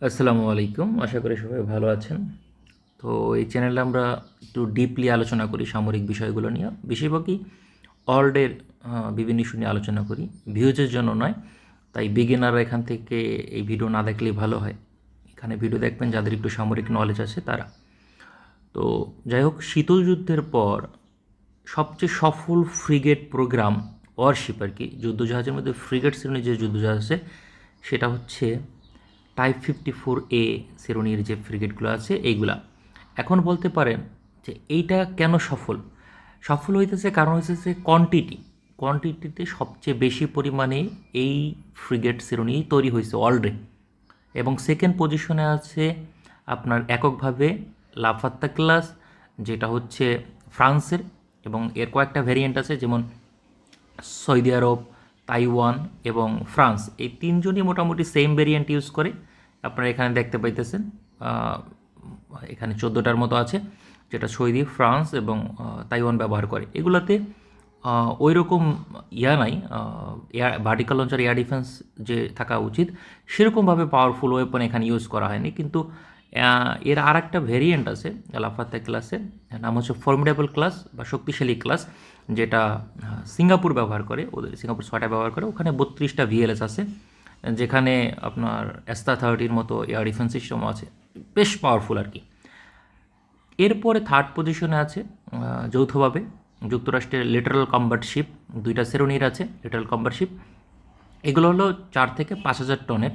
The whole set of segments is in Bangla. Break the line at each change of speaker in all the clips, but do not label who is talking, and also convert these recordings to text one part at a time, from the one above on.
আসসালামু আলাইকুম। আশা করি সবাই ভালো আছেন। তো এই চ্যানেলে আমরা একটু ডিপলি আলোচনা করি সামরিক বিষয়গুলো নিয়ে। বেশিরভাগই ওয়ার্ল্ডের বিভিন্ন ইস্যু নিয়ে আলোচনা করি। ভিউজের জন্য নয়। তাই বিগিনাররা এখান থেকে এই ভিডিও না দেখলেই ভালো হয়। এখানে ভিডিও দেখবেন যাদের একটু সামরিক নলেজ আছে তারা। তো যাই হোক, শীতল যুদ্ধের পর সবচেয়ে সফল ফ্রিগেট প্রোগ্রাম ওয়ারশিপ আর কি, যুদ্ধজাহাজের মধ্যে ফ্রিগেট শ্রেণীর যে যুদ্ধজাহাজ আছে সেটা হচ্ছে টাইপ 54A শ্রেণীর যে ফ্রিগেটগুলো আছে এইগুলা। এখন বলতে পারেন যে এইটা কেন সফল সফল হইতেছে, কারণ হইতেছে কোয়ান্টিটিতে সবচেয়ে বেশি পরিমাণে এই ফ্রিগেট শ্রেণী তৈরি হয়েছে অলরেডি। এবং সেকেন্ড পজিশনে আছে আপনার এককভাবে লাফাত্তা ক্লাস, যেটা হচ্ছে ফ্রান্সের, এবং এর কয়েকটা ভেরিয়েন্ট আছে, যেমন সৌদি আরব, তাইওয়ান এবং ফ্রান্স। এই তিনজনই মোটামুটি সেম ভেরিয়েন্ট ইউজ করে। আপনারা এখানে দেখতে পাইতেছেন এখানে 14টার মতো আছে, যেটা সৌদি, ফ্রান্স এবং তাইওয়ান ব্যবহার করে। এগুলোতে ওই রকম নাই, air vertical launcher air defence যে থাকা উচিত সেরকমভাবে পাওয়ারফুল ওয়েপন এখানে ইউজ করা হয়নি। কিন্তু এর আর একটা ভেরিয়েন্ট আছে লাফাত্তা ক্লাসের, নাম হচ্ছে ফর্মিডেবল ক্লাস বা শক্তিশালী ক্লাস, যেটা সিঙ্গাপুর ব্যবহার করে। ওদের সিঙ্গাপুর 6টা ব্যবহার করে, ওখানে 32টা ভিএলএস আছে, যেখানে আপনার এস্তা 30-র মতো এয়ার ডিফেন্স সিস্টেমও আছে, বেশ পাওয়ারফুল আর কি। এরপরে থার্ড পজিশনে আছে যৌথভাবে যুক্তরাষ্ট্রের লিটারাল কম্ব্যাট শিপ, 2টা শ্রেণীর আছে লিটারাল কম্ব্যাট শিপ। এগুলো হলো 4 থেকে 5,000 টনের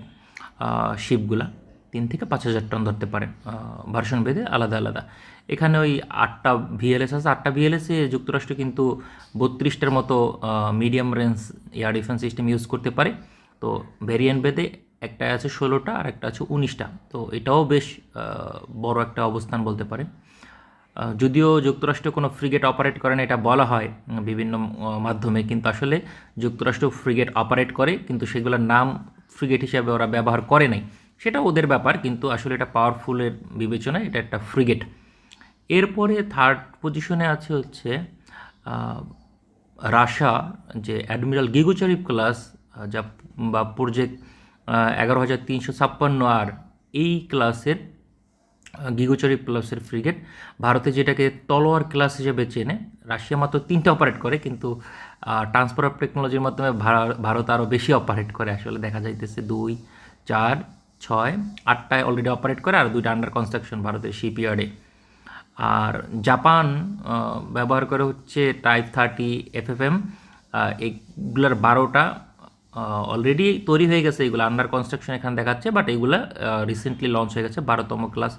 শিপগুলা, 3 থেকে 5,000 টন ধরতে পারেন, ভার্সন ভেদে আলাদা আলাদা। এখানে ওই 8টা ভিএলএস আছে। 8টা ভিএলএসে যুক্তরাষ্ট্র কিন্তু 32টার মতো medium range air defence system use করতে পারে। তো ভেরিয়েন্ট ভেদে একটা আছে 16টা আর একটা আছে 19টা। তো এটাও বেশ বড় একটা অবস্থান বলতে পারেন। যদিও যুক্তরাষ্ট্র কোনো ফ্রিগেট অপারেট করে না এটা বলা হয় বিভিন্ন মাধ্যমে, কিন্তু আসলে যুক্তরাষ্ট্র ফ্রিগেট অপারেট করে, কিন্তু সেগুলোর নাম ফ্রিগেট হিসাবে ওরা ব্যবহার করে নাই। সেটা ওদের ব্যাপার, কিন্তু আসলে এটা পাওয়ারফুলের বিবেচনায় এটা একটা ফ্রিগেট। এরপরে থার্ড পজিশনে আছে হচ্ছে রাশা, যে অ্যাডমিরাল গিগোচারিভ ক্লাস, যা বা প্রজেক্ট 11,356 আর এই ক্লাসের গিগোচারিভ ক্লাসের ফ্রিগেট। ভারতে যেটাকে তলোয়ার ক্লাস হিসেবে চেনে। রাশিয়া মাত্র 3টা অপারেট করে, কিন্তু ট্রান্সফার অফ টেকনোলজির মাধ্যমে ভারত আরও বেশি অপারেট করে। আসলে দেখা যাইতেছে 2, 4, 6, 8টায় অলরেডি অপারেট করে, আর 2টা আন্ডার কনস্ট্রাকশন ভারতের শিপইয়ার্ডে। আর জাপান ব্যবহার করে হচ্ছে টাইপ 30 FFM। এগুলার 12টা অলরেডি তৈরি হয়ে গেছে, এগুলো আন্ডার কনস্ট্রাকশন এখানে দেখাচ্ছে, বাট এগুলো রিসেন্টলি লঞ্চ হয়ে গেছে। 12তম ক্লাস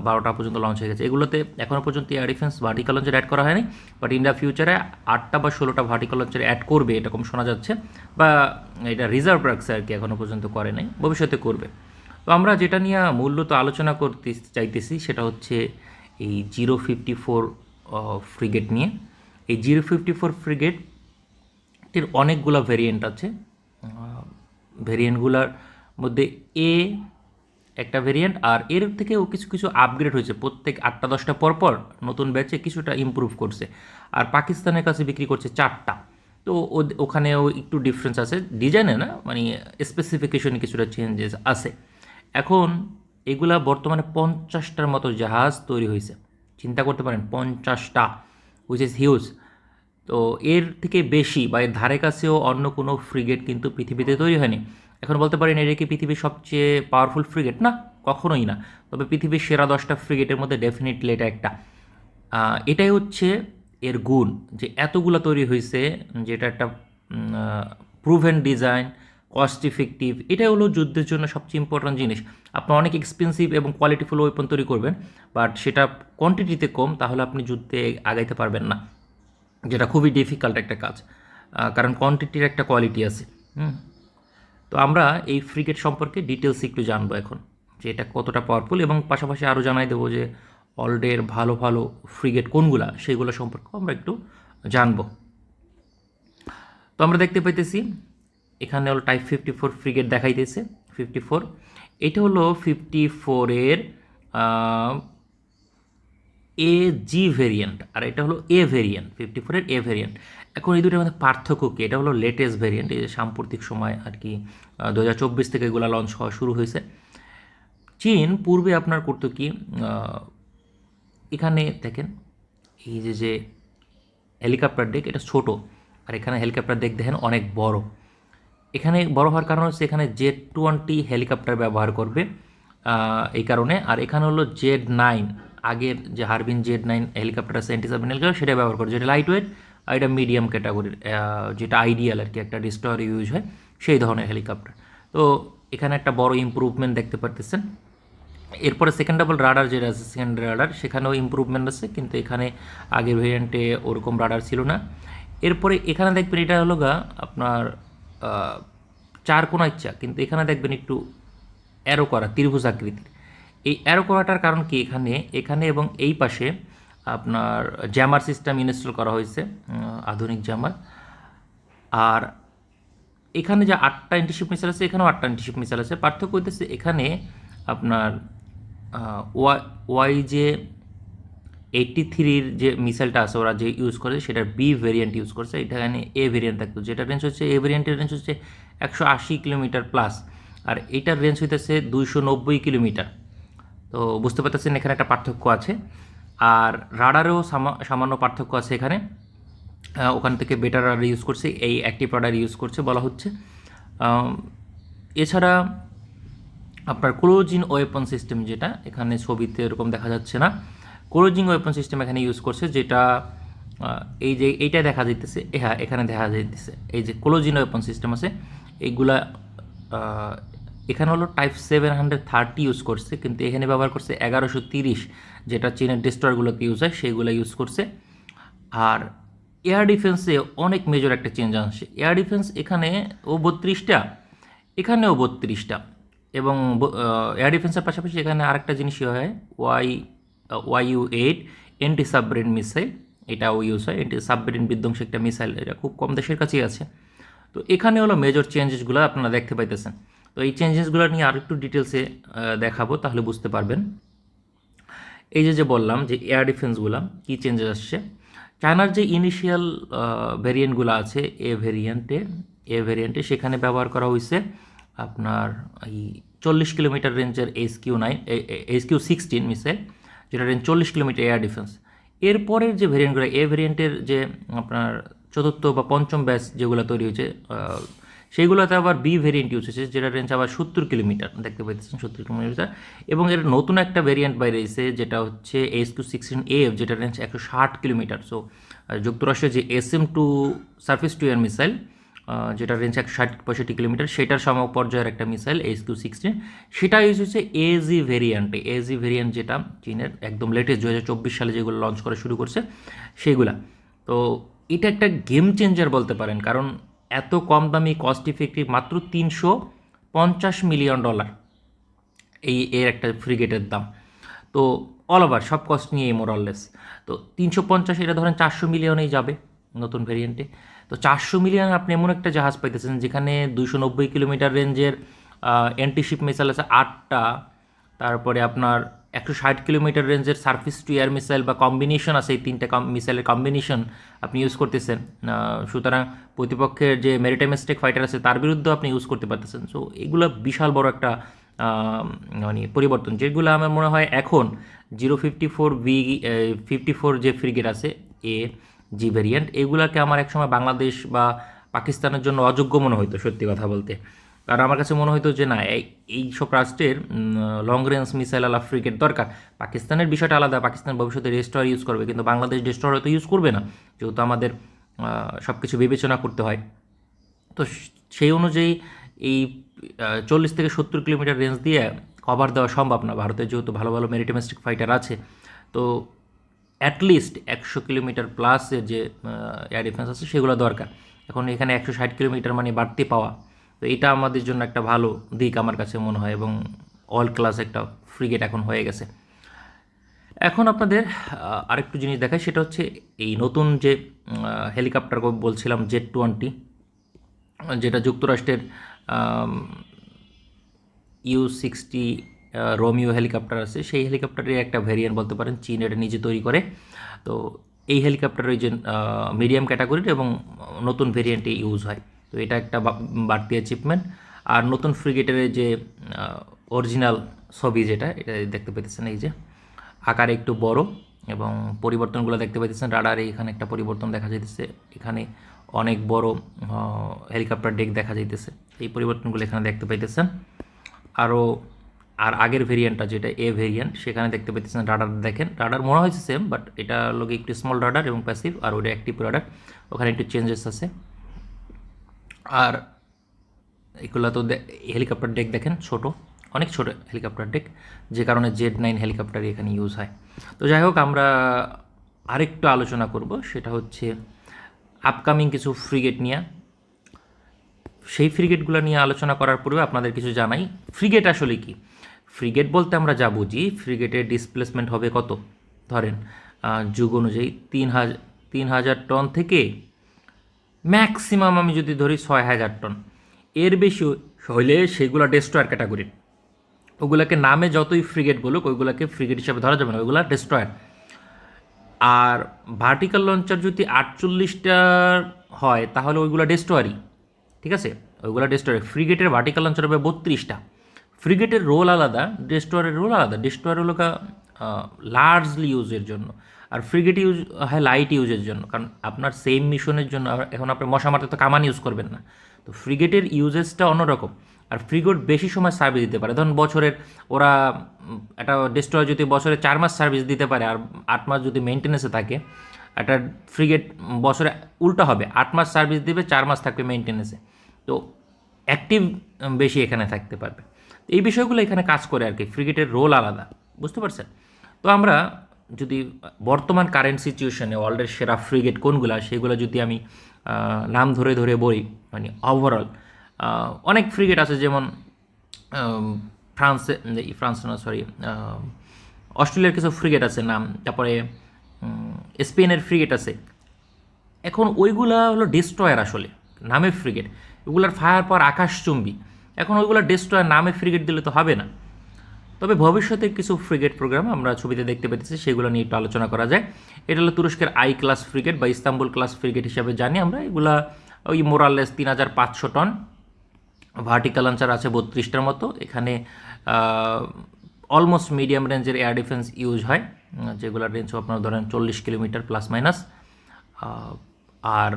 12টা পর্যন্ত লঞ্চ হয়ে গেছে। এগুলোতে এখনও পর্যন্ত air defence vertical launcher add করা হয়নি, বাট ইন দ্য ফিউচারে 8টা বা 16টা ভার্টিক্যাল লঞ্চার অ্যাড করবে এরকম শোনা যাচ্ছে, বা এটা রিজার্ভ রাখছে আর কি, এখনও পর্যন্ত করে নাই, ভবিষ্যতে করবে। তো আমরা যেটা নিয়ে মূলত আলোচনা করতে চাইতেছি সেটা হচ্ছে এই 054 ফ্রিগেট নিয়ে। এই 054 ফ্রিগেটের অনেকগুলো ভেরিয়েন্ট আছে। ভেরিয়েন্টগুলোর মধ্যে এ একটা ভেরিয়েন্ট, আর এর থেকেও কিছু কিছু আপগ্রেড হয়েছে। প্রত্যেক 8টা-10টা পরপর নতুন ব্যাচে কিছুটা ইমপ্রুভ করছে। আর পাকিস্তানের কাছে বিক্রি করছে 4টা। তো ওখানেও একটু ডিফারেন্স আছে, ডিজাইনে না, মানে স্পেসিফিকেশনে কিছুটা চেঞ্জেস আছে। এখন এগুলা বর্তমানে 50টার মতো জাহাজ তৈরি হয়েছে। চিন্তা করতে পারেন 50টা, হুইচ ইজ হিউজ। তো এর থেকে বেশি বা এর ধারে কাছেও অন্য কোনো ফ্রিগেট কিন্তু পৃথিবীতে তৈরি হয়নি। এখন বলতে পারেন এটা কি পৃথিবীর সবচেয়ে পাওয়ারফুল ফ্রিগেট? না, কখনোই না। তবে পৃথিবীর সেরা 10টা ফ্রিগেটের মধ্যে ডেফিনেটলি এটা একটা। এটাই হচ্ছে এর গুণ, যে এতগুলো তৈরি হয়েছে, যেটা একটা প্রুভেন ডিজাইন, কস্ট ইফেক্টিভ। এটাই হলো যুদ্ধের জন্য সবচেয়ে ইম্পর্ট্যান্ট জিনিস। আপনি অনেক এক্সপেন্সিভ এবং কোয়ালিটিফুল ওয়েপন তৈরি করবেন, বাট সেটা কোয়ান্টিটিতে কম, তাহলে আপনি যুদ্ধে আগাইতে পারবেন না, যেটা খুবই ডিফিকাল্ট একটা কাজ, কারণ কোয়ান্টিটির একটা কোয়ালিটি আছে। তো আমরা এই ফ্রিগেট সম্পর্কে ডিটেলস একটু জানবো এখন, যে এটা কতটা পাওয়ারফুল, এবং পাশাপাশি আরও জানাই দেবো যে অলরেডির ভালো ভালো ফ্রিগেট কোনগুলা সেগুলো সম্পর্কেও আমরা একটু জানবো। তো আমরা দেখতে পাইতেছি এখানে হলো টাইপ 54 ফ্রিগেট দেখাইতেছে। 54 এটা হলো 54-এর এ জি ভেরিয়েন্ট, আর এটা হলো এ ভেরিয়েন্ট, 54-এর এ ভেরিয়েন্ট। এখন এই দুটোর মধ্যে পার্থক্য কী? এটা হলো লেটেস্ট ভেরিয়েন্ট, এই যে সাম্প্রতিক সময় আর কি 2024 থেকে এগুলো লঞ্চ হওয়া শুরু হয়েছে। চীন পূর্বে আপনার করতো কি, এখানে দেখেন এই যে হেলিকপ্টার ডেক এটা ছোট, আর এখানে হেলিকপ্টার ডেক দেখেন অনেক বড়। এখানে বড় হওয়ার কারণ হচ্ছে এখানে Z-20 হেলিকপ্টার ব্যবহার করবে এই কারণে। আর এখানে হলো Z9, আগের যে হারবিন Z9 হেলিকপ্টার আছে অ্যান্টি-সাবমেরিন হেলিকপ্টার, সেটা ব্যবহার করে, যেটা লাইট ওয়েট আর এটা মিডিয়াম ক্যাটাগরির, যেটা আইডিয়াল আর কি একটা ডিস্ট্রয়ার ইউজ হয় সেই ধরনের হেলিকপ্টার। তো এখানে একটা বড় ইম্প্রুভমেন্ট দেখতে পারতেছেন। এরপরে সেকেন্ডেবল রাডার যেটা আছে, সেকেন্ড রাডার, সেখানেও ইম্প্রুভমেন্ট আছে, কিন্তু এখানে আগের ভেরিয়েন্টে ওরকম রাডার ছিল না। এরপরে এখানে দেখবেন এটা হলো আপনার চার কোনা ইচ্ছা, কিন্তু এখানে দেখবেন একটু অ্যারো করা ত্রিভুজ আকৃতির। এই অ্যারো করাটার কারণ কি, এখানে এবং এই পাশে আপনার জ্যামার সিস্টেম ইনস্টল করা হয়েছে, আধুনিক জ্যামার। আর এখানে যে 8টা অ্যান্টিশিপ মিসাইল আছে, এখানেও 8টা অ্যান্টিশিপ মিসাইল আছে। পার্থক্য হইতেছে এখানে আপনার YJ-83-র যে মিসাইলটা আছে ওরা যে ইউজ করে সেটা বি ভেরিয়েন্ট ইউজ করছে, এটা এখানে এ ভেরিয়েন্ট থাকতো, যেটা রেঞ্জ হচ্ছে এ ভেরিয়েন্টের রেঞ্জ হচ্ছে 180 কিলোমিটার প্লাস, আর এইটার রেঞ্জ হইতেছে 290 কিলোমিটার। তো বুঝতে পারতেছেন এখানে একটা পার্থক্য আছে। আর রাডারেও সামান্য পার্থক্য আছে এখানে, ওখান থেকে বেটার রাডার ইউজ করছে, এই অ্যাক্টিভ রাডার ইউজ করছে বলা হচ্ছে। এছাড়া আপনার ক্লোজিং ওয়েপন সিস্টেম, যেটা এখানে ছবিতে এরকম দেখা যাচ্ছে না, ক্লোজিং ওয়েপন সিস্টেম এখানে ইউজ করছে, যেটা এই যে এইটা দেখা যাইতেছে, হ্যাঁ এখানে দেখা যাইতেছে এই যে ক্লোজিং ওয়েপন সিস্টেম আছে এইগুলা। এখানে হলো টাইপ 730 ইউজ করছে, কিন্তু এখানে ব্যবহার করছে 1130, যেটা চীনের ডিস্ট্রয়ারগুলোতে ইউজ হয় সেইগুলো ইউজ করছে। আর এয়ার ডিফেন্সে অনেক মেজর একটা চেঞ্জ আসছে। এয়ার ডিফেন্স এখানে 32টা, এখানেও 32টা, এবং এয়ার ডিফেন্সের পাশাপাশি এখানে আরেকটা জিনিসই হয়, YU-8 অ্যান্টি সাবমেরিন মিসাইল, এটাও ইউজ হয়। অ্যান্টি সাবমেরিন বিধ্বংসী একটা মিসাইল, এটা খুব কম দেশের কাছেই আছে। তো এখানে হলো মেজর চেঞ্জেসগুলো আপনারা দেখতে পাইতেছেন। তো এই চেঞ্জেসগুলো নিয়ে আর একটু ডিটেলসে দেখাবো, তাহলে বুঝতে পারবেন। এই যে বললাম যে এয়ার ডিফেন্সগুলো কী চেঞ্জেস আসছে। চায়নার যে ইনিশিয়াল ভেরিয়েন্টগুলো আছে এ ভেরিয়েন্টে সেখানে ব্যবহার করা হয়েছে আপনার এই 40 কিলোমিটার রেঞ্জের HQ-16 মিসাইল, যেটা রেঞ্জ 40 কিলোমিটার এয়ার ডিফেন্স। এরপরের যে ভেরিয়েন্টগুলো, এ ভেরিয়েন্টের যে আপনার চতুর্থ বা পঞ্চম ব্যাচ যেগুলো তৈরি হয়েছে, সেইগুলোতে আবার বি ভেরিয়েন্ট ইউজ হয়েছে, যেটা রেঞ্জ আবার 70 কিলোমিটার, দেখতে পাইতেছেন 70 কিলোমিটার। এবং এর নতুন একটা ভেরিয়েন্ট বাইরে এসেছে, যেটা হচ্ছে HQ-16AF, যেটা রেঞ্জ 160 কিলোমিটার। সো যুক্তরাষ্ট্রের যে SM-2 surface two air missile, যেটা রেঞ্জ 160-65 কিলোমিটার, সেটার সমপর্যায়ের একটা মিসাইল HQ-16, সেটা ইউজ হচ্ছে এজি ভেরিয়েন্ট, যেটা চীনের একদম লেটেস্ট 2024 সালে যেগুলো লঞ্চ করা শুরু করছে সেগুলা। তো এটা একটা গেম চেঞ্জার বলতে পারেন, কারণ এত কম দামি, কস্ট ইফেক্টিভ, মাত্র $350 মিলিয়ন এর একটা ফ্রিগেটের দাম। তো অল ওভার সব কস্ট নিয়ে মোরাললেস। তো 350, এটা ধরেন 400 মিলিয়নেই যাবে নতুন ভেরিয়েন্টে। তো 400 মিলিয়ন আপনি এমন একটা জাহাজ পাইতেছেন যেখানে 290 কিলোমিটার রেঞ্জের অ্যান্টিশিপ মিসাইল আছে 8টা, তারপরে আপনার 160 কিলোমিটার রেঞ্জের সার্ফেস টু এয়ার মিসাইল বা কম্বিনেশন আছে, এই 3টা মিসাইলের কম্বিনেশন আপনি ইউজ করতেছেন। সুতরাং প্রতিপক্ষের যে মেরিটাইম স্ট্রাইক ফাইটার আছে তার বিরুদ্ধেও আপনি ইউজ করতে পারতেছেন। সো এগুলো বিশাল বড় একটা মানে পরিবর্তন, যেগুলো আমার মনে হয় এখন 054 যে ফ্রিগেট আছে জি ভেরিয়েন্ট, এগুলাকে আমার একসময় বাংলাদেশ বা পাকিস্তানের জন্য অযোগ্য মনে হতো, সত্যি কথা বলতে। কারণ আমার কাছে মনে হতো যে না, এই সব রাষ্ট্রের লং রেঞ্জ মিসাইল আলা ফ্রিগেট দরকার। পাকিস্তানের বিষয়টা আলাদা, পাকিস্তান ভবিষ্যতে ডেস্ট্রয়ার ইউজ করবে, কিন্তু বাংলাদেশ ডেস্ট্রয়ার হয়তো ইউজ করবে না, যেহেতু আমাদের সব কিছু বিবেচনা করতে হয়। তো সেই অনুযায়ী এই 40 থেকে 70 কিলোমিটার রেঞ্জ দিয়ে কভার দেওয়া সম্ভব না ভারতের, যেহেতু ভালো ভালো মেরিটাইমিস্টিক ফাইটার আছে। তো অ্যাটলিস্ট 100 কিলোমিটার প্লাসের যে এয়ার ডিফেন্স আছে সেগুলো দরকার। এখন এখানে 160 কিলোমিটার মানে বাড়তি পাওয়া, তো এটা আমাদের জন্য একটা ভালো দিক আমার কাছে মনে হয়, এবং অল ক্লাস একটা ফ্রিগেট এখন হয়ে গেছে। এখন আপনাদের আরেকটু জিনিস দেখায়, সেটা হচ্ছে এই নতুন যে হেলিকপ্টার বলছিলাম Z-20, যেটা যুক্তরাষ্ট্রের U-60 রোমিও হেলিকপ্টার আছে, সেই হেলিকপ্টারের একটা ভ্যারিয়েন্ট বলতে পারেন, চীন এটা নিজে তৈরি করে। তো এই হেলিকপ্টারের যে মিডিয়াম ক্যাটাগরির এবং নতুন ভেরিয়েন্টে ইউজ হয়। তো এটা একটা বাড়তি অ্যাচিভমেন্ট। আর নতুন ফ্রিগেটের যে অরিজিনাল ছবি যেটা এটা দেখতে পেতেছেন, এই যে আকারে একটু বড়, এবং পরিবর্তনগুলো দেখতে পাইতেছেন। রাডারে এখানে একটা পরিবর্তন দেখা যাইতেছে, এখানে অনেক বড় হেলিকপ্টার ডেক দেখা যাইতেছে, এই পরিবর্তনগুলো এখানে দেখতে পাইতেছেন। আর আগের ভেরিয়েন্টটা যেটা এ ভেরিয়েন্ট, সেখানে দেখতে পাইতেছেন রাডার দেখেন, রাডার মনে হয়েছে সেম, বাট এটা লোকে একটু স্মল রাডার এবং প্যাসিভ, আর ওটা অ্যাক্টিভ রাডার, ওখানে একটু চেঞ্জেস আছে। আর এগুলো তো হেলিকপ্টার ডেক দেখেন ছোট, অনেক ছোট হেলিকপ্টার ডেক, যে কারণে Z9 হেলিকপ্টার এখানে ইউজ হয়। তো যাই হোক, আমরা আরেকটু আলোচনা করব, সেটা হচ্ছে আপকামিং কিছু ফ্রিগেট নিয়ে। সেই ফ্রিগেটগুলো নিয়ে আলোচনা করার পূর্বে আপনাদের কিছু জানাই, ফ্রিগেট আসলে কি। ফ্রিগেট বলতে আমরা যা বুঝি, ফ্রিগেটের ডিসপ্লেসমেন্ট হবে কত, ধরেন যুগ অনুযায়ী 3,000 টন থেকে ম্যাক্সিমাম আমি যদি ধরি 6,000 টন, এর বেশি হইলে সেগুলো ডেস্ট্রয়ার ক্যাটাগরির। ওগুলোকে নামে যতই ফ্রিগেট বলুক, ওইগুলোকে ফ্রিগেট হিসাবে ধরা যাবে না, ওইগুলো ডেস্ট্রয়ার। আর ভার্টিক্যাল লঞ্চার যদি 48টার হয় তাহলে ওইগুলো ডেস্ট্রয়ারই, ঠিক আছে, ওইগুলো ডেস্ট্রয়ার। ফ্রিগেটের ভার্টিক্যাল লঞ্চার হবে 32টা। ফ্রিগেটের রোল আলাদা, ডেস্ট্রয়ারের রোল আলাদা। ডেস্ট্রয়ার হলো লার্জলি ইউজের জন্য, আর ফ্রিগেট ইউজ হয় লাইট ইউজের জন্য, কারণ আপনার সেম মিশনের জন্য এখন আপনি মশা মারতে তো কামান ইউজ করবেন না, তো ফ্রিগেটের ইউজেসটা অন্যরকম। আর ফ্রিগেট বেশি সময় সার্ভিস দিতে পারে, ধরুন বছরের ওরা একটা ডেস্ট্রয়ার যদি বছরে 4 মাস সার্ভিস দিতে পারে আর 8 মাস যদি মেনটেন্যান্সে থাকে, একটা ফ্রিগেট বছরে উল্টা হবে, 8 মাস সার্ভিস দিবে, 4 মাস থাকবে মেনটেন্যান্সে, তো অ্যাক্টিভ বেশি এখানে থাকতে পারবে। এই বিষয়গুলো এখানে কাজ করে আর কি, ফ্রিগেটের রোল আলাদা, বুঝতে পারছেন। তো আমরা যদি বর্তমান কারেন্ট সিচুয়েশনে ওয়ার্ল্ডের সেরা ফ্রিগেট কোনগুলো, সেগুলো যদি আমি নাম ধরে ধরে বলি, মানে ওভারঅল অনেক ফ্রিগেট আছে, যেমন ফ্রান্স না সরি অস্ট্রেলিয়ার কিছু ফ্রিগেট আছে নাম, তারপরে স্পেনের ফ্রিগেট আছে। এখন ওইগুলা হলো ডেস্ট্রয়ার, আসলে নামে ফ্রিগেট, ওগুলার ফায়ার পাওয়ার আকাশচুম্বী। এখন ওইগুলো ডেস্ট্রয়ার নামে ফ্রিগেট দিলে তো হবে না। তবে ভবিষ্যতে কিছু ফ্রিগেট প্রোগ্রাম আমরা ছবিতে দেখতে পেতেছি, সেগুলো নিয়ে একটু আলোচনা করা যায়। এটা হলো তুরস্কের আই ক্লাস ফ্রিগেট বা ইস্তাম্বুল ক্লাস ফ্রিগেট হিসাবে জানি আমরা। এগুলা ওই মোরাললেস 3,500 টন, ভার্টিক্যাল লঞ্চার আছে 32টার মতো। এখানে অলমোস্ট মিডিয়াম রেঞ্জের এয়ার ডিফেন্স ইউজ হয়, যেগুলোর রেঞ্জ আপনার ধরেন 40 কিলোমিটার প্লাস মাইনাস। আর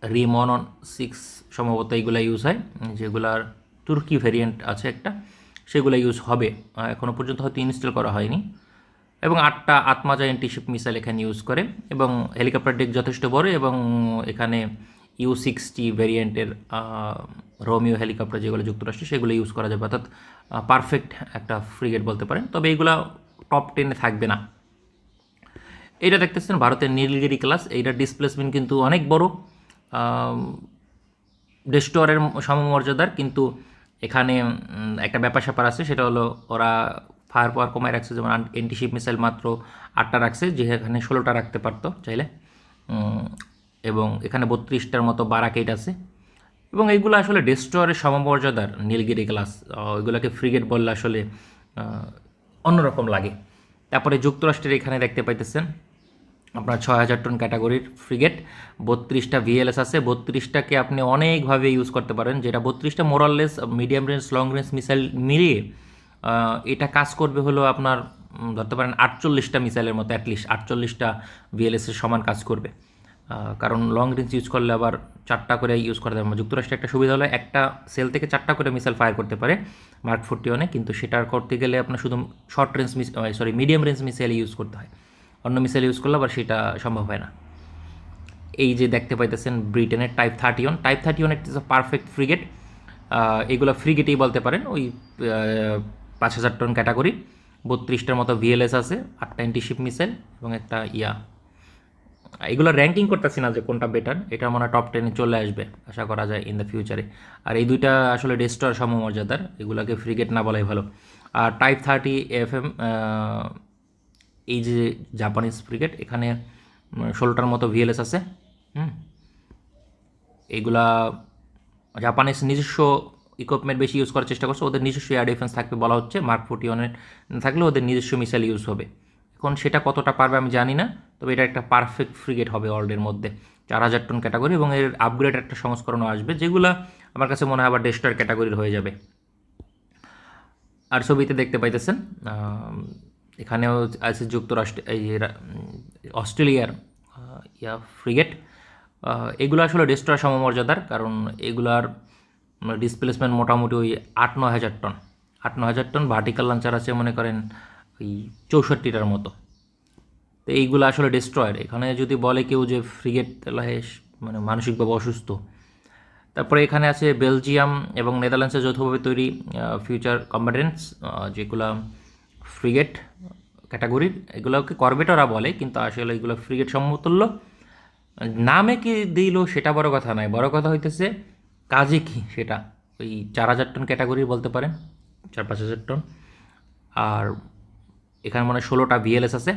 রিমন 6 সম্ভবত এইগুলো ইউজ হয়, যেগুলার তুর্কি ভেরিয়েন্ট আছে একটা, সেগুলো ইউজ হবে। এখনও পর্যন্ত হয়তো ইনস্টল করা হয়নি। এবং 8টা আত্মাজা এন্টিশিপ মিসাইল এখানে ইউজ করে, এবং হেলিকপ্টার ডেক যথেষ্ট বড়, এবং এখানে U60 ভেরিয়েন্টের রোমিও হেলিকপ্টার যেগুলো যুক্তরাষ্ট্রে, সেগুলো ইউজ করা যাবে, অর্থাৎ পারফেক্ট একটা ফ্রিগেট বলতে পারেন। তবে এইগুলো টপ 10-এ থাকবে না। এইটা দেখতেছেন ভারতের নীলগিরি ক্লাস, এইটার ডিসপ্লেসমেন্ট কিন্তু অনেক বড়, ডেস্ট্রয়ারের সমমর্যাদার, কিন্তু এখানে একটা ব্যাপার স্যাপার আছে, সেটা হলো ওরা ফায়ার পাওয়ার কমায় রাখছে। যেমন এন্টিশিপ মিসাইল মাত্র 8টা রাখছে, যেখানে 16টা রাখতে পারতো চাইলে, এবং এখানে 32টার মতো বারাকেট আছে, এবং এইগুলো আসলে ডেস্ট্রয়ারের সমমর্যাদার নীলগিরি ক্লাস, ওইগুলোকে ফ্রিগেট বললে আসলে অন্যরকম লাগে। তারপরে যুক্তরাষ্ট্রের এখানে দেখতে পাইতেছেন আপনার 6,000 টন ক্যাটাগরির ফ্রিগেট, 32টা VLS আছে। 32টাকে আপনি অনেকভাবে ইউজ করতে পারেন, যেটা 32টা more or less medium range long range missile মিলিয়ে এটা কাজ করবে হলো আপনার ধরতে পারেন 48টা মিসাইলের মতো, অ্যাটলিস্ট 48টা VLS-এর সমান কাজ করবে। কারণ লং রেঞ্জ ইউজ করলে আবার 4টা করে ইউজ করা যাবে। যুক্তরাষ্ট্রে একটা সুবিধা হলো একটা সেল থেকে 4টা করে মিসাইল ফায়ার করতে পারে মার্ক 41-এ, কিন্তু সেটা করতে গেলে আপনার শুধু short range medium range missile use করতে হয়, অন্য মিসাইল ইউজ করলে আবার সেটা সম্ভব হয় না। এই যে দেখতে পাইতেছেন ব্রিটেনের type 31 it is a perfect frigate. এগুলো ফ্রিগেটেই বলতে পারেন, ওই 5,000 টন ক্যাটাগরি, 32টার মতো VLS আছে, 8টা এন্টিশিপ মিসাইল এবং একটা এগুলো র্যাঙ্কিং করতেছি না যে কোনটা বেটার, এটা মনে হয় টপ 10-এ চলে আসবে আশা করা যায় ইন দ্য ফিউচারে। আর এই দুইটা আসলে ডেস্ট্রয়ার সমমর্যাদার, এগুলোকে ফ্রিগেট না বলাই ভালো। আর টাইপ 30 FM, এই যে জাপানিজ ফ্রিগেট, এখানে 16টার মতো VLS আছে। এইগুলা জাপানিজ নিজস্ব ইকুইপমেন্ট বেশি ইউজ করার চেষ্টা করছে, ওদের নিজস্ব এয়ার ডিফেন্স থাকবে বলা হচ্ছে, মার্ক 41-এর থাকলে ওদের নিজস্ব মিসাইল ইউজ হবে। এখন সেটা কতটা পারবে আমি জানি না, তবে এটা একটা পারফেক্ট ফ্রিগেট হবে ওয়ার্ল্ডের মধ্যে, 4,000 টন ক্যাটাগরি, এবং এর আপগ্রেড একটা সংস্করণও আসবে, যেগুলো আমার কাছে মনে হয় আবার ডেস্ট্রয়ার ক্যাটাগরির হয়ে যাবে। আর ছবিতে দেখতে পাইতেছেন এখানেও আছে যুক্তরাষ্ট্র এই অস্ট্রেলিয়ার ফ্রিগেট। এগুলো আসলে ডেস্ট্রয়ার সমমর্যাদার, কারণ এগুলার ডিসপ্লেসমেন্ট মোটামুটি ওই 8-9 হাজার টন। 8-9 হাজার টন ভার্টিক্যাল লঞ্চার আছে মনে করেন ওই 64টার মতো। তো এইগুলো আসলে ডেস্ট্রয়ার। এখানে যদি বলে কেউ যে ফ্রিগেট তাহলে মানে মানসিকভাবে অসুস্থ। তারপরে এখানে আছে বেলজিয়াম এবং নেদারল্যান্ডসের যৌথভাবে তৈরি ফিউচার কম্বাটেন্টস, যেগুলো ফ্রিগেট ক্যাটাগরির। এগুলোকে করভেট ওরা বলে, কিন্তু আসলে এগুলো ফ্রিগেট সমতুল্য। নামে কি দিল সেটা বড় কথা নয়, বড় কথা হইতেছে কাজে কি সেটা। ওই 4,000 টন ক্যাটাগরির বলতে পারেন, 4-5 হাজার টন। আর এখানে মনে হয় 16টা ভিএলএস আছে,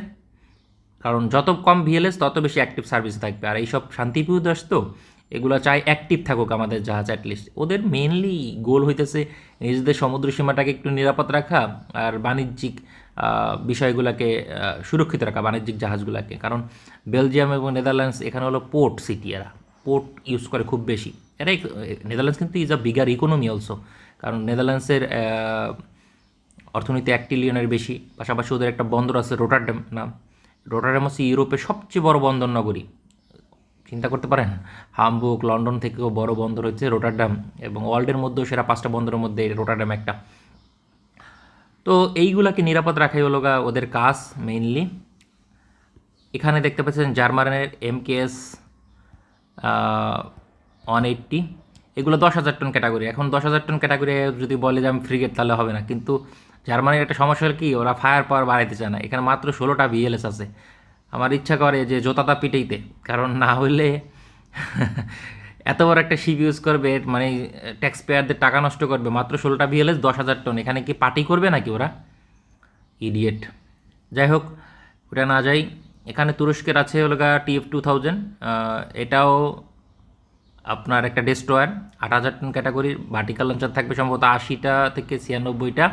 কারণ যত কম ভিএলএস তত বেশি অ্যাক্টিভ সার্ভিস থাকবে। আর এইসব শান্তিপ্রিয় দেশ তো, এগুলো চাই অ্যাক্টিভ থাকুক আমাদের জাহাজ। অ্যাটলিস্ট ওদের মেনলি গোল হইতেছে নিজেদের সমুদ্র সীমাটাকে একটু নিরাপদ রাখা আর বাণিজ্যিক বিষয়গুলোকে সুরক্ষিত রাখা, বাণিজ্যিক জাহাজগুলোকে। কারণ বেলজিয়াম এবং নেদারল্যান্ডস এখানে হলো পোর্ট সিটি, এরা পোর্ট ইউজ করে খুব বেশি। এরা নেদারল্যান্ডস কিন্তু is a bigger economy also, কারণ নেদারল্যান্ডসের অর্থনীতি 1 ট্রিলিয়নের বেশি। পাশাপাশি ওদের একটা বন্দর আছে রোটারড্যাম নাম। রোটারড্যাম হচ্ছে ইউরোপের সবচেয়ে বড় বন্দর নগরী, চিন্তা করতে পারেন। হামবুর্গ, লন্ডন থেকেও বড় বন্দর হচ্ছে রোটারড্যাম, এবং ওয়ার্ল্ডের মধ্যেও সেরা 5টা বন্দরের মধ্যে রোটারড্যাম একটা। তো এইগুলাকে নিরাপদ রাখাই হলো ওদের কাজ মেইনলি। এখানে দেখতে পাচ্ছেন জার্মানের MKS 180, এগুলো 10,000 টন ক্যাটাগরি। এখন 10,000 টন ক্যাটাগরি যদি বলে যে আমি ফ্রিগেট তাহলে হবে না, কিন্তু জার্মানির একটা সমস্যা হলো কি, ওরা ফায়ার পাওয়ার বাড়াইতে চায় না। এখানে মাত্র 16টা ভিএলএস আছে। আমার ইচ্ছা করে যে জোতাটা পিটেইতে, কারণ না হইলে এত বড় একটা শিপ ইউজ করবে, মানে ট্যাক্স পেয়ারদের টাকা নষ্ট করবে, মাত্র 16টা ভিএলএস 10,000 টন। এখানে কি পার্টি করবে নাকি ওরা? ইডিয়েট। যাই হোক, ওটা না যাই। এখানে তুরস্কের আছে হলো TF2000, এটাও আপনার একটা ডেস্ট্রয়ার, 8,000 টন ক্যাটাগরির। ভার্টিক্যাল লঞ্চার থাকবে সম্ভবত 80টা থেকে 96টা।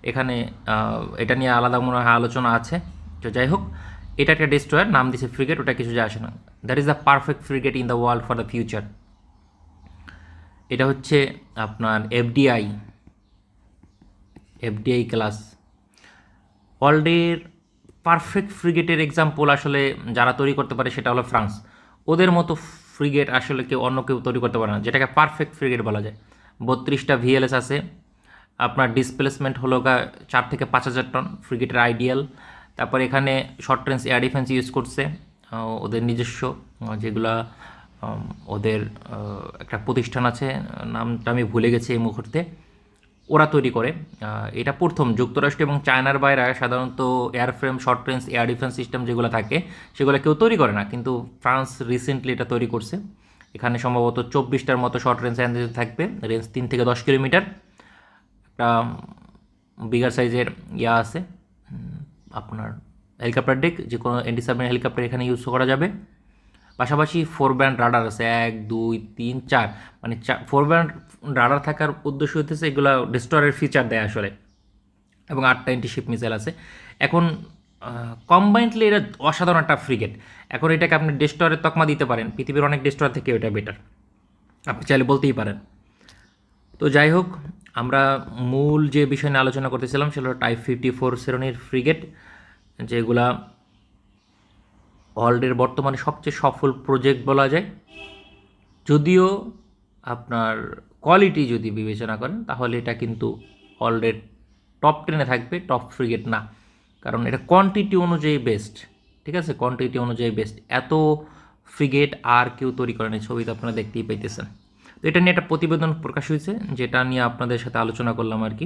এখানে এটা নিয়ে আলাদা মনে হয় আলোচনা আছে। তো যাই হোক, এটা একটা ডেস্ট্রয়ার, নাম দিছে ফ্রিগেট, ওটা কিছু যায় আসে না। That is the perfect frigate in the world for the future. এটা হচ্ছে আপনার এফডিআই ক্লাস। ওয়ার্ল্ডের পারফেক্ট ফ্রিগেটের এক্সাম্পল আসলে যারা তৈরি করতে পারে সেটা হলো ফ্রান্স। ওদের মতো ফ্রিগেট আসলে অন্য কেউ তৈরি করতে পারে না, যেটাকে পারফেক্ট ফ্রিগেট বলা যায়। 32টা ভিএলএস আছে। আপনার ডিসপ্লেসমেন্ট হলো 4 থেকে 5,000 টন, ফ্রিগেটের আইডিয়াল। তারপর এখানে short range air defence use করছে ওদের নিজস্ব, যেগুলা ওদের একটা প্রতিষ্ঠান আছে, নামটা আমি ভুলে গেছি এই মুহূর্তে, ওরা তৈরি করে। এটা প্রথম যুক্তরাষ্ট্র এবং চায়নার বাইরে সাধারণত airframe short range air defence system যেগুলো থাকে সেগুলো কেউ তৈরি করে না, কিন্তু ফ্রান্স রিসেন্টলি এটা তৈরি করছে। এখানে সম্ভবত 24টার মতো শর্ট রেঞ্জ থাকবে, রেঞ্জ 3 থেকে 10 কিলোমিটার। একটা বিগার সাইজের আছে আপনার হেলিকপ্টার ডেক, যে কোনো এন্টি-সাবমেরিন হেলিকপ্টার এখানে ইউজ করা যাবে। পাশাপাশি 4 ব্যান্ড রাডার আছে, 1, 2, 3, 4, মানে 4 ব্যান্ড রাডার থাকার উদ্দেশ্য হতেছে এগুলো ডেস্ট্রয়ারের ফিচার দেয় আসলে, এবং 8টা অ্যান্টি-শিপ মিসাইল আছে। এখন কম্বাইন্ডলি এটা অসাধারণ একটা ফ্রিগেট। এখন এটাকে আপনি ডেস্ট্রয়ারের তকমা দিতে পারেন, পৃথিবীর অনেক ডেস্ট্রয়ার থেকে এটা বেটার, আপনি চাইলে বলতেই পারেন। তো যাই হোক, আমরা মূল যে বিষয় নিয়ে আলোচনা করতেছিলাম সেটা হলো টাইপ 54 শ্রেণীর ফ্রিগেট, যেগুলা ওয়ার্ল্ডের বর্তমানে সবচেয়ে সফল প্রজেক্ট বলা যায়। যদিও আপনার কোয়ালিটি যদি বিবেচনা করেন তাহলে এটা কিন্তু ওয়ার্ল্ডের টপ 10-এ থাকবে, টপ ফ্রিগেট না, কারণ এটা কোয়ান্টিটি অনুযায়ী বেস্ট। ঠিক আছে, কোয়ান্টিটি অনুযায়ী বেস্ট। এত ফ্রিগেট আর কেউ তৈরি করেনি, ছবিতে আপনারা দেখতেই পাইতেছেন। তো এটা নিয়ে একটা প্রতিবেদন প্রকাশ হয়েছে, যেটা নিয়ে আপনাদের সাথে আলোচনা করলাম আর কি।